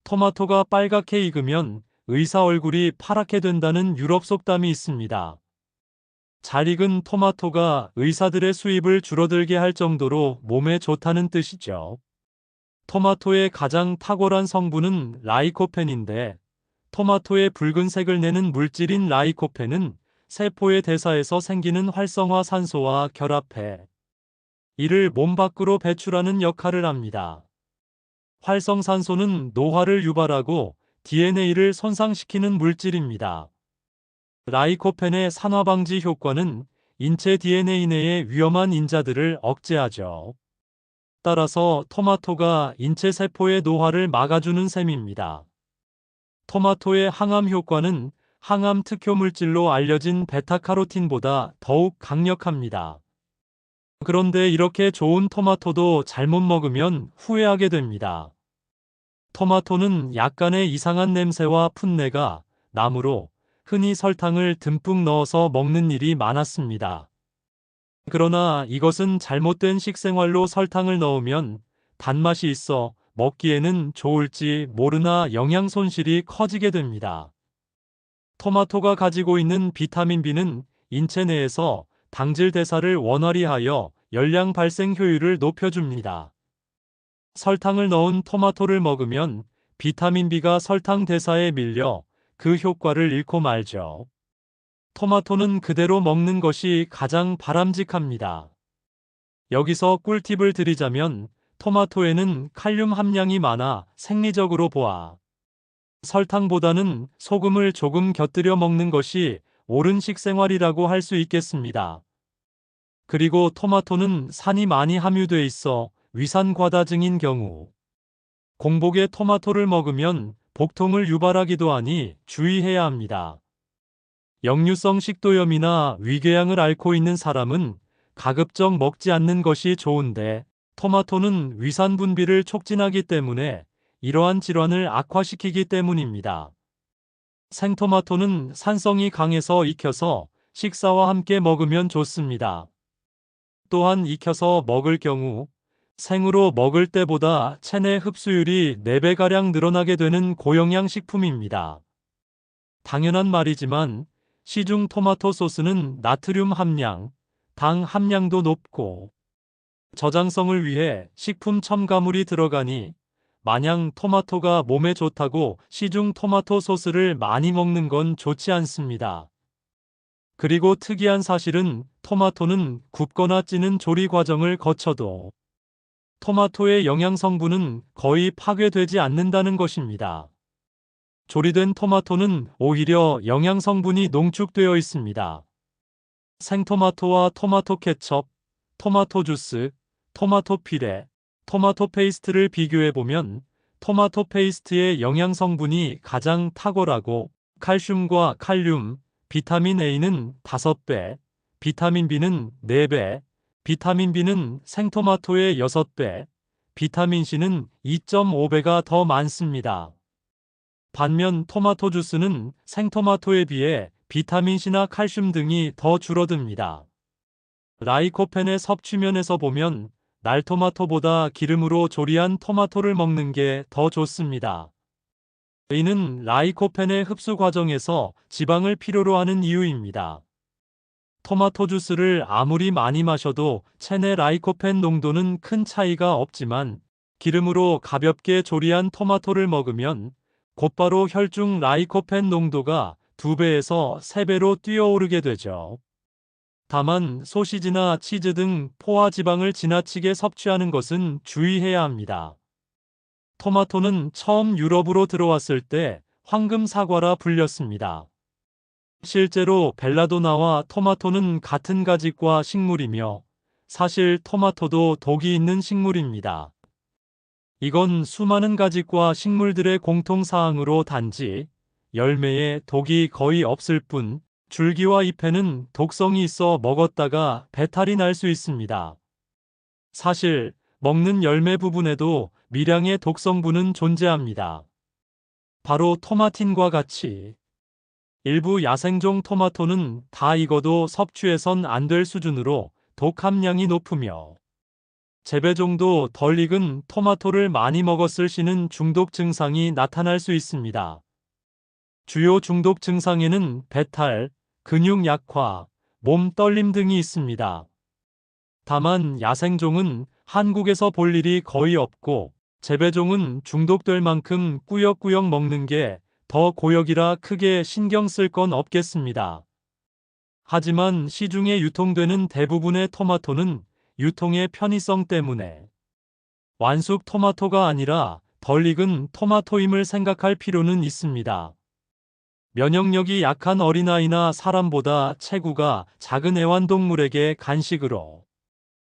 토마토가 빨갛게 익으면 의사 얼굴이 파랗게 된다는 유럽 속담이 있습니다. 잘 익은 토마토가 의사들의 수입을 줄어들게 할 정도로 몸에 좋다는 뜻이죠. 토마토의 가장 탁월한 성분은 라이코펜인데, 토마토의 붉은색을 내는 물질인 라이코펜은 세포의 대사에서 생기는 활성화 산소와 결합해 이를 몸 밖으로 배출하는 역할을 합니다. 활성산소는 노화를 유발하고 DNA를 손상시키는 물질입니다. 라이코펜의 산화방지 효과는 인체 DNA 내의 위험한 인자들을 억제하죠. 따라서 토마토가 인체 세포의 노화를 막아주는 셈입니다. 토마토의 항암 효과는 항암 특효 물질로 알려진 베타카로틴보다 더욱 강력합니다. 그런데 이렇게 좋은 토마토도 잘못 먹으면 후회하게 됩니다. 토마토는 약간의 이상한 냄새와 풋내가 나므로 흔히 설탕을 듬뿍 넣어서 먹는 일이 많았습니다. 그러나 이것은 잘못된 식생활로 설탕을 넣으면 단맛이 있어 먹기에는 좋을지 모르나 영양 손실이 커지게 됩니다. 토마토가 가지고 있는 비타민 B는 인체 내에서 당질 대사를 원활히 하여 열량 발생 효율을 높여줍니다. 설탕을 넣은 토마토를 먹으면 비타민 B가 설탕 대사에 밀려 그 효과를 잃고 말죠. 토마토는 그대로 먹는 것이 가장 바람직합니다. 여기서 꿀팁을 드리자면 토마토에는 칼륨 함량이 많아 생리적으로 보아 설탕보다는 소금을 조금 곁들여 먹는 것이 옳은 식생활이라고 할 수 있겠습니다. 그리고 토마토는 산이 많이 함유돼 있어 위산 과다 증인 경우 공복에 토마토를 먹으면 복통을 유발하기도 하니 주의해야 합니다. 역류성 식도염이나 위궤양을 앓고 있는 사람은 가급적 먹지 않는 것이 좋은데, 토마토는 위산 분비를 촉진하기 때문에 이러한 질환을 악화시키기 때문입니다. 생토마토는 산성이 강해서 익혀서 식사와 함께 먹으면 좋습니다. 또한 익혀서 먹을 경우 생으로 먹을 때보다 체내 흡수율이 4배가량 늘어나게 되는 고영양 식품입니다. 당연한 말이지만 시중 토마토 소스는 나트륨 함량, 당 함량도 높고 저장성을 위해 식품 첨가물이 들어가니 마냥 토마토가 몸에 좋다고 시중 토마토 소스를 많이 먹는 건 좋지 않습니다. 그리고 특이한 사실은 토마토는 굽거나 찌는 조리 과정을 거쳐도 토마토의 영양 성분은 거의 파괴되지 않는다는 것입니다. 조리된 토마토는 오히려 영양 성분이 농축되어 있습니다. 생토마토와 토마토 케첩, 토마토 주스, 토마토 피레, 토마토 페이스트를 비교해보면 토마토 페이스트의 영양 성분이 가장 탁월하고 칼슘과 칼륨, 비타민 A는 5배, 비타민 B는 4배, 비타민 B는 생토마토의 6배, 비타민 C는 2.5배가 더 많습니다. 반면 토마토 주스는 생토마토에 비해 비타민 C나 칼슘 등이 더 줄어듭니다. 라이코펜의 섭취면에서 보면 날토마토보다 기름으로 조리한 토마토를 먹는 게 더 좋습니다. 이는 라이코펜의 흡수 과정에서 지방을 필요로 하는 이유입니다. 토마토 주스를 아무리 많이 마셔도 체내 라이코펜 농도는 큰 차이가 없지만 기름으로 가볍게 조리한 토마토를 먹으면 곧바로 혈중 라이코펜 농도가 2배에서 3배로 뛰어오르게 되죠. 다만 소시지나 치즈 등 포화 지방을 지나치게 섭취하는 것은 주의해야 합니다. 토마토는 처음 유럽으로 들어왔을 때 황금 사과라 불렸습니다. 실제로 벨라도나와 토마토는 같은 가지과 식물이며 사실 토마토도 독이 있는 식물입니다. 이건 수많은 가지과 식물들의 공통사항으로 단지 열매에 독이 거의 없을 뿐 줄기와 잎에는 독성이 있어 먹었다가 배탈이 날 수 있습니다. 사실 먹는 열매 부분에도 미량의 독성분은 존재합니다. 바로 토마틴과 같이 일부 야생종 토마토는 다 익어도 섭취해선 안 될 수준으로 독 함량이 높으며 재배종도 덜 익은 토마토를 많이 먹었을 시는 중독 증상이 나타날 수 있습니다. 주요 중독 증상에는 배탈, 근육 약화, 몸 떨림 등이 있습니다. 다만 야생종은 한국에서 볼 일이 거의 없고 재배종은 중독될 만큼 꾸역꾸역 먹는 게 더 고역이라 크게 신경 쓸 건 없겠습니다. 하지만 시중에 유통되는 대부분의 토마토는 유통의 편의성 때문에 완숙 토마토가 아니라 덜 익은 토마토임을 생각할 필요는 있습니다. 면역력이 약한 어린아이나 사람보다 체구가 작은 애완동물에게 간식으로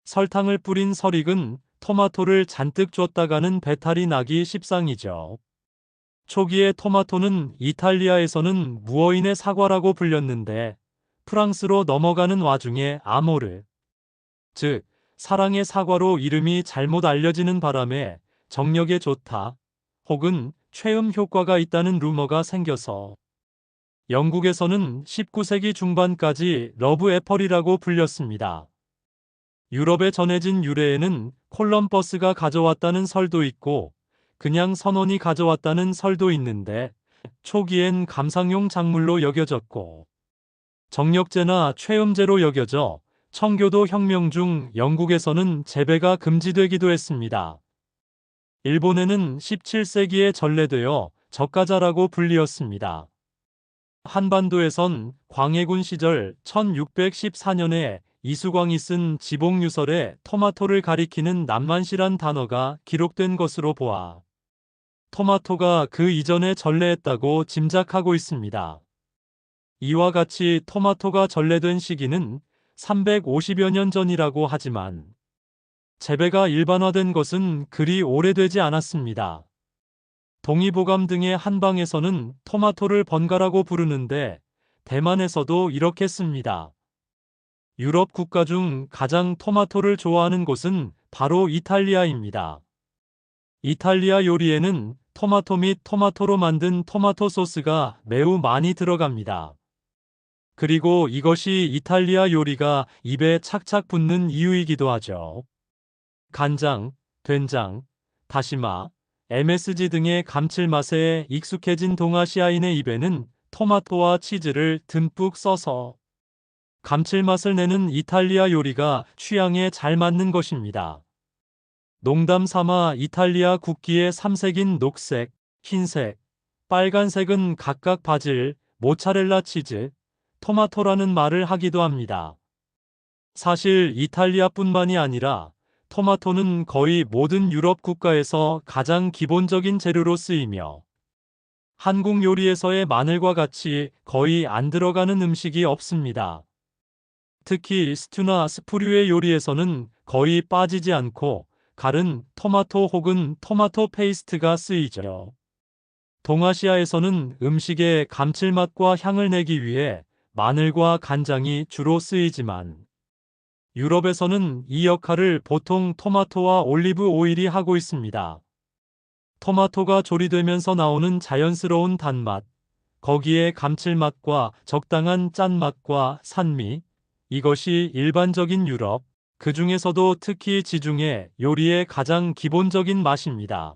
설탕을 뿌린 설익은 토마토를 잔뜩 줬다가는 배탈이 나기 십상이죠. 초기에 토마토는 이탈리아에서는 무어인의 사과라고 불렸는데 프랑스로 넘어가는 와중에 아모르, 즉 사랑의 사과로 이름이 잘못 알려지는 바람에 정력에 좋다 혹은 최음 효과가 있다는 루머가 생겨서 영국에서는 19세기 중반까지 러브 애펄이라고 불렸습니다. 유럽에 전해진 유래에는 콜럼버스가 가져왔다는 설도 있고 그냥 선원이 가져왔다는 설도 있는데 초기엔 감상용 작물로 여겨졌고 정력제나 최음제로 여겨져 청교도 혁명 중 영국에서는 재배가 금지되기도 했습니다. 일본에는 17세기에 전래되어 젓가자라고 불리었습니다. 한반도에선 광해군 시절 1614년에 이수광이 쓴 지봉유설에 토마토를 가리키는 남만시란 단어가 기록된 것으로 보아 토마토가 그 이전에 전래했다고 짐작하고 있습니다. 이와 같이 토마토가 전래된 시기는 350여 년 전이라고 하지만 재배가 일반화된 것은 그리 오래되지 않았습니다. 동의보감 등의 한방에서는 토마토를 번가라고 부르는데 대만에서도 이렇게 씁니다. 유럽 국가 중 가장 토마토를 좋아하는 곳은 바로 이탈리아입니다. 이탈리아 요리에는 토마토 및 토마토로 만든 토마토 소스가 매우 많이 들어갑니다. 그리고 이것이 이탈리아 요리가 입에 착착 붙는 이유이기도 하죠. 간장, 된장, 다시마, MSG 등의 감칠맛에 익숙해진 동아시아인의 입에는 토마토와 치즈를 듬뿍 써서 감칠맛을 내는 이탈리아 요리가 취향에 잘 맞는 것입니다. 농담 삼아 이탈리아 국기의 삼색인 녹색, 흰색, 빨간색은 각각 바질, 모차렐라 치즈, 토마토라는 말을 하기도 합니다. 사실 이탈리아뿐만이 아니라 토마토는 거의 모든 유럽 국가에서 가장 기본적인 재료로 쓰이며 한국 요리에서의 마늘과 같이 거의 안 들어가는 음식이 없습니다. 특히 스튜나 스프류의 요리에서는 거의 빠지지 않고 갈은 토마토 혹은 토마토 페이스트가 쓰이죠. 동아시아에서는 음식의 감칠맛과 향을 내기 위해 마늘과 간장이 주로 쓰이지만 유럽에서는 이 역할을 보통 토마토와 올리브 오일이 하고 있습니다. 토마토가 조리되면서 나오는 자연스러운 단맛, 거기에 감칠맛과 적당한 짠맛과 산미, 이것이 일반적인 유럽, 그 중에서도 특히 지중해 요리의 가장 기본적인 맛입니다.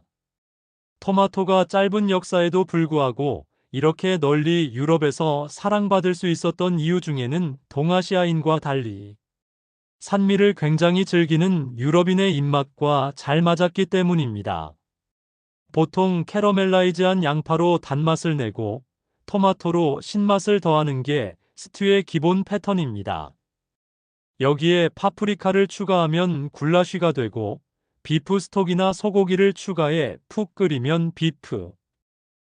토마토가 짧은 역사에도 불구하고 이렇게 널리 유럽에서 사랑받을 수 있었던 이유 중에는 동아시아인과 달리 산미를 굉장히 즐기는 유럽인의 입맛과 잘 맞았기 때문입니다. 보통 캐러멜라이즈한 양파로 단맛을 내고 토마토로 신맛을 더하는 게 스튜의 기본 패턴입니다. 여기에 파프리카를 추가하면 굴라쉬가 되고 비프 스톡이나 소고기를 추가해 푹 끓이면 비프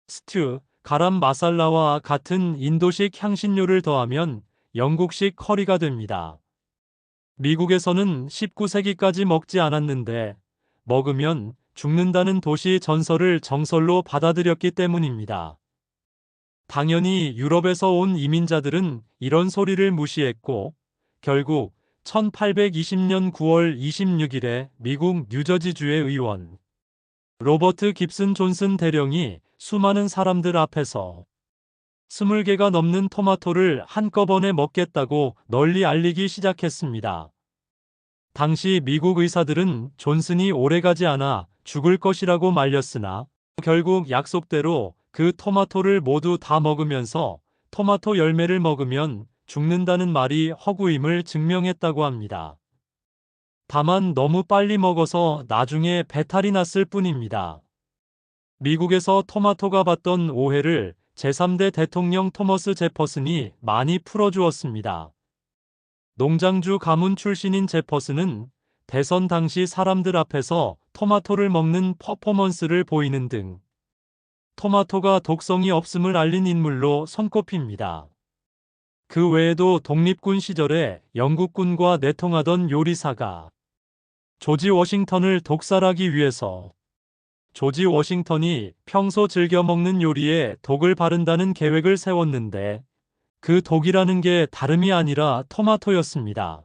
스튜, 가람 마살라와 같은 인도식 향신료를 더하면 영국식 커리가 됩니다. 미국에서는 19세기까지 먹지 않았는데 먹으면 죽는다는 도시 전설을 정설로 받아들였기 때문입니다. 당연히 유럽에서 온 이민자들은 이런 소리를 무시했고 결국 1820년 9월 26일에 미국 뉴저지주의 의원 로버트 깁슨 존슨 대령이 수많은 사람들 앞에서 20개가 넘는 토마토를 한꺼번에 먹겠다고 널리 알리기 시작했습니다. 당시 미국 의사들은 존슨이 오래가지 않아 죽을 것이라고 말렸으나 결국 약속대로 그 토마토를 모두 다 먹으면서 토마토 열매를 먹으면 죽는다는 말이 허구임을 증명했다고 합니다. 다만 너무 빨리 먹어서 나중에 배탈이 났을 뿐입니다. 미국에서 토마토가 받던 오해를 제3대 대통령 토머스 제퍼슨이 많이 풀어주었습니다. 농장주 가문 출신인 제퍼슨은 대선 당시 사람들 앞에서 토마토를 먹는 퍼포먼스를 보이는 등 토마토가 독성이 없음을 알린 인물로 손꼽힙니다. 그 외에도 독립군 시절에 영국군과 내통하던 요리사가 조지 워싱턴을 독살하기 위해서 조지 워싱턴이 평소 즐겨 먹는 요리에 독을 바른다는 계획을 세웠는데 그 독이라는 게 다름이 아니라 토마토였습니다.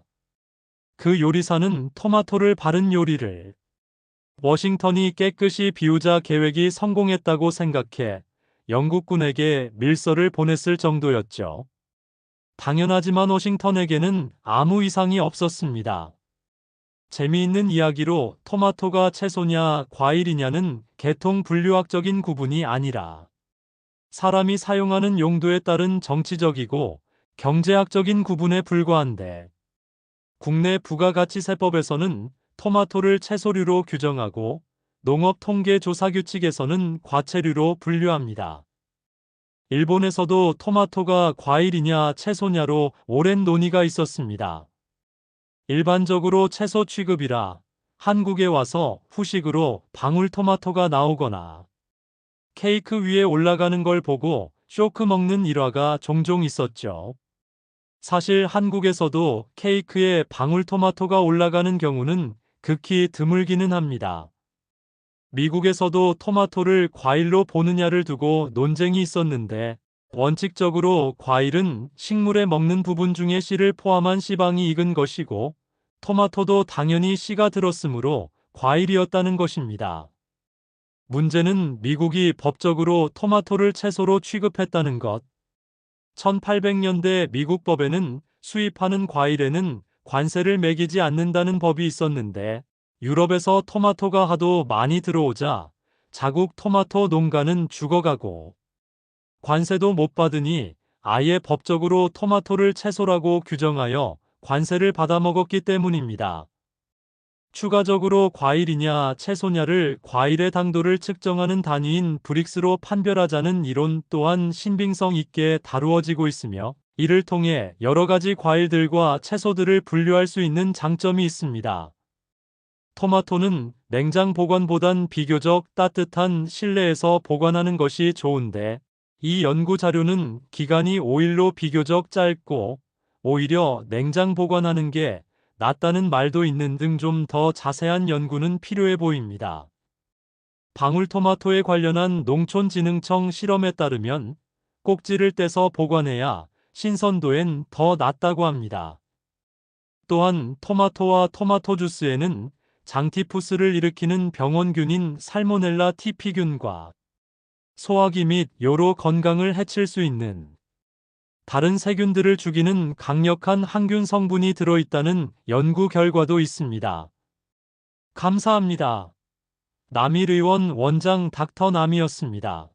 그 요리사는 토마토를 바른 요리를 워싱턴이 깨끗이 비우자 계획이 성공했다고 생각해 영국군에게 밀서를 보냈을 정도였죠. 당연하지만 워싱턴에게는 아무 이상이 없었습니다. 재미있는 이야기로 토마토가 채소냐 과일이냐는 계통 분류학적인 구분이 아니라 사람이 사용하는 용도에 따른 정치적이고 경제학적인 구분에 불과한데 국내 부가가치세법에서는 토마토를 채소류로 규정하고 농업통계조사규칙에서는 과채류로 분류합니다. 일본에서도 토마토가 과일이냐 채소냐로 오랜 논의가 있었습니다. 일반적으로 채소 취급이라 한국에 와서 후식으로 방울토마토가 나오거나 케이크 위에 올라가는 걸 보고 쇼크 먹는 일화가 종종 있었죠. 사실 한국에서도 케이크에 방울토마토가 올라가는 경우는 극히 드물기는 합니다. 미국에서도 토마토를 과일로 보느냐를 두고 논쟁이 있었는데 원칙적으로 과일은 식물에 먹는 부분 중에 씨를 포함한 씨방이 익은 것이고 토마토도 당연히 씨가 들었으므로 과일이었다는 것입니다. 문제는 미국이 법적으로 토마토를 채소로 취급했다는 것. 1800년대 미국 법에는 수입하는 과일에는 관세를 매기지 않는다는 법이 있었는데 유럽에서 토마토가 하도 많이 들어오자 자국 토마토 농가는 죽어가고 관세도 못 받으니 아예 법적으로 토마토를 채소라고 규정하여 관세를 받아먹었기 때문입니다. 추가적으로 과일이냐 채소냐를 과일의 당도를 측정하는 단위인 브릭스로 판별하자는 이론 또한 신빙성 있게 다루어지고 있으며 이를 통해 여러 가지 과일들과 채소들을 분류할 수 있는 장점이 있습니다. 토마토는 냉장 보관보단 비교적 따뜻한 실내에서 보관하는 것이 좋은데 이 연구 자료는 기간이 5일로 비교적 짧고 오히려 냉장 보관하는 게 낫다는 말도 있는 등 좀 더 자세한 연구는 필요해 보입니다. 방울토마토에 관련한 농촌진흥청 실험에 따르면 꼭지를 떼서 보관해야 신선도엔 더 낫다고 합니다. 또한 토마토와 토마토 주스에는 장티푸스를 일으키는 병원균인 살모넬라 티피균과 소화기 및 요로 건강을 해칠 수 있는 다른 세균들을 죽이는 강력한 항균 성분이 들어있다는 연구 결과도 있습니다. 감사합니다. 남일의원 원장 닥터 남이었습니다.